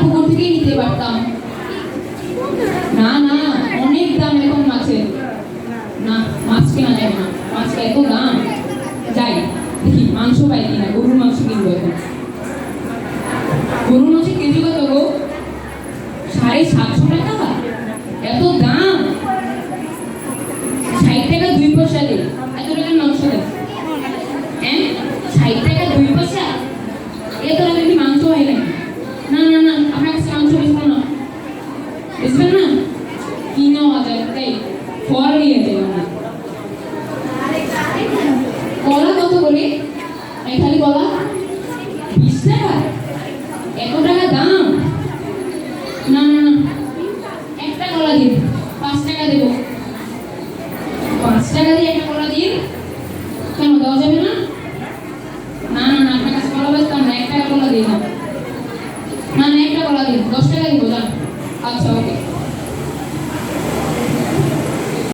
পুকুর থেকেই নিতে পারতাম। না না, অনেক দাম এখন মাছের। না, মাছ কেনা যাবে না, মাছ এত দাম। যাই দেখি মাংস পাই কিনা, গরুর মাংস কিনবো এখন। গরুর মাংস কেজি কত গো? 750 টাকা? এত দাম! 60 টাকা 2 পয়সা দিই, এত টাকার মাংস দেয়? হ্যাঁ, 60 টাকা 2 পয়সা? এত টাকা কি মাংস হয় না? না না না, আপনার কাছে মাংস বেচবো না। বেচবেন না? কিনা যায় তাই ফল নিয়ে যাই আমরা। কলা কত করে? এই খালি কলা 20 টাকা? এত টাকা দাম? না না না, একটা কলা দিন, 5 টাকা দেবো। 5 টাকা দিয়ে একটা কলা দিন। কেন দেওয়া যাবে না? না না না, আপনার কাছে কলা বেচতাম না, 1 টাকা কলা দিই না। না না, একটা কলা দিন, 10 টাকা দিব। যান।